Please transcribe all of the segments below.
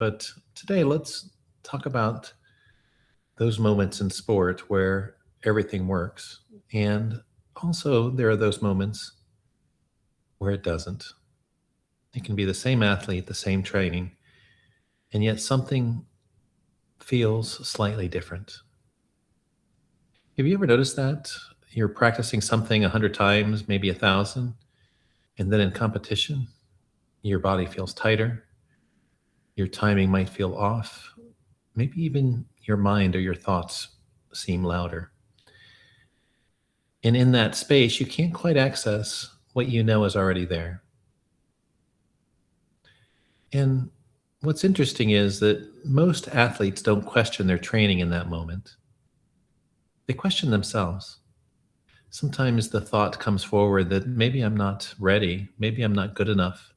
But today, let's talk about those moments in sport where everything works. And also, there are those moments where it doesn't. It can be the same athlete, the same training, and yet something feels slightly different. Have you ever noticed that? You're practicing something 100 times, maybe 1,000, and then in competition, your body feels tighter, your timing might feel off, maybe even your mind or your thoughts seem louder. And in that space, you can't quite access what you know is already there. And what's interesting is that most athletes don't question their training in that moment. They question themselves. Sometimes the thought comes forward that maybe I'm not ready, maybe I'm not good enough,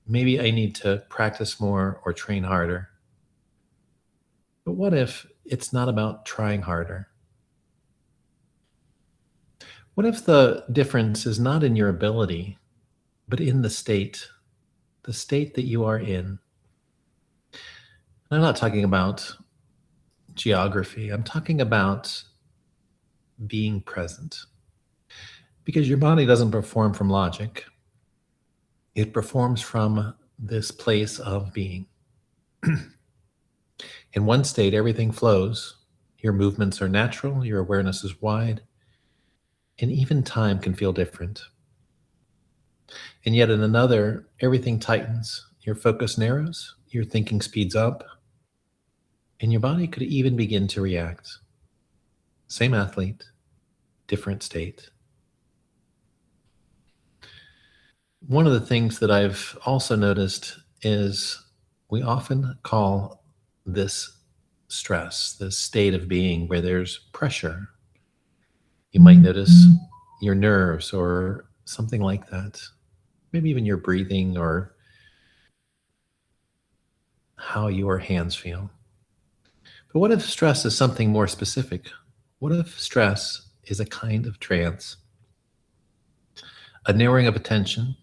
maybe I need to practice more or train harder. But what if it's not about trying harder? What if the difference is not in your ability, but in the state that you are in? I'm not talking about geography, I'm talking about being present. Because your body doesn't perform from logic, it performs from this place of being. In one state, everything flows. Your movements are natural, your awareness is wide, and even time can feel different. And yet in another, everything tightens. Your focus narrows, your thinking speeds up, and your body could even begin to react. Same athlete, different state. One of the things that I've also noticed is we often call this stress, this state of being where there's pressure. You might notice your nerves or something like that. Maybe even your breathing or how your hands feel. But what if stress is something more specific? What if stress is a kind of trance, a narrowing of attention,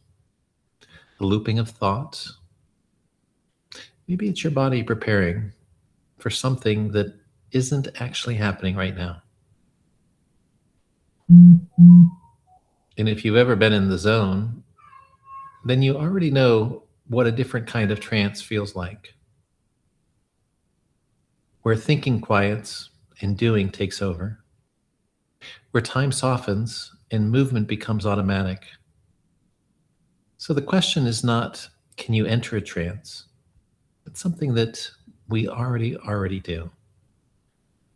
a looping of thoughts? Maybe it's your body preparing for something that isn't actually happening right now. And if you've ever been in the zone, then you already know what a different kind of trance feels like, where thinking quiets and doing takes over, where time softens and movement becomes automatic. So the question is not, can you enter a trance? It's something that we already do.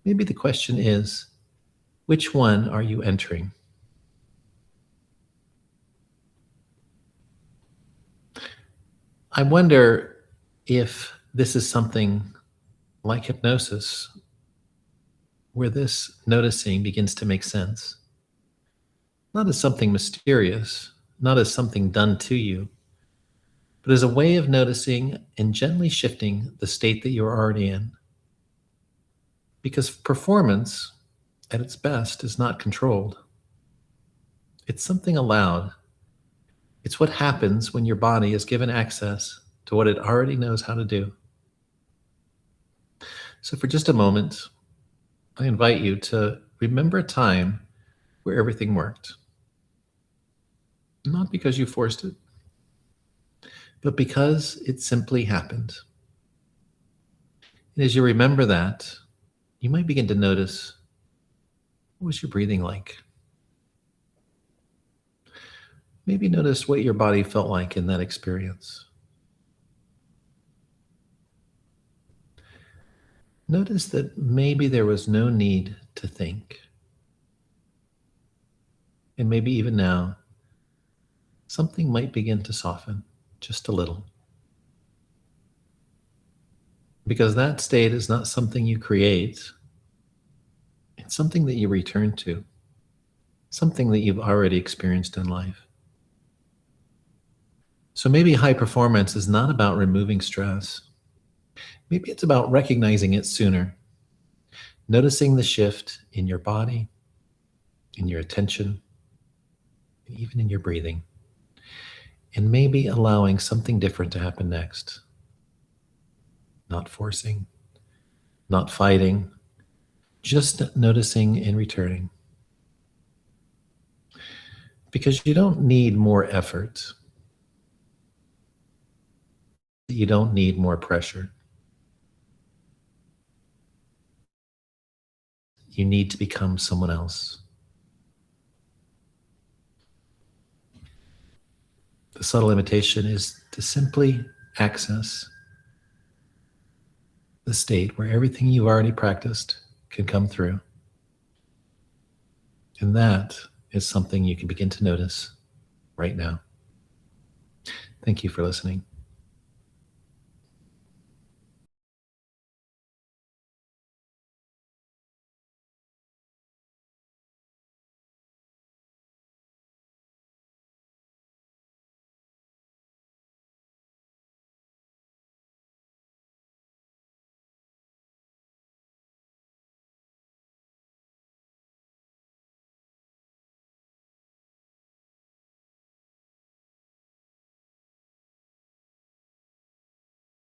Maybe the question is, which one are you entering? I wonder if this is something like hypnosis, where this noticing begins to make sense. Not as something mysterious, not as something done to you, but as a way of noticing and gently shifting the state that you're already in. Because performance, at its best, is not controlled. It's something allowed. It's what happens when your body is given access to what it already knows how to do. So for just a moment, I invite you to remember a time where everything worked. Not because you forced it, but because it simply happened. And as you remember that, you might begin to notice, what was your breathing like? Maybe notice what your body felt like in that experience. Notice that maybe there was no need to think. And maybe even now, something might begin to soften just a little. Because that state is not something you create, it's something that you return to, something that you've already experienced in life. So maybe high performance is not about removing stress. Maybe it's about recognizing it sooner, noticing the shift in your body, in your attention, and even in your breathing, and maybe allowing something different to happen next. not forcing, not fighting, just noticing and returning. Because you don't need more effort. You don't need more pressure. You need to become someone else. The subtle invitation is to simply access the state where everything you've already practiced can come through. And that is something you can begin to notice right now. Thank you for listening.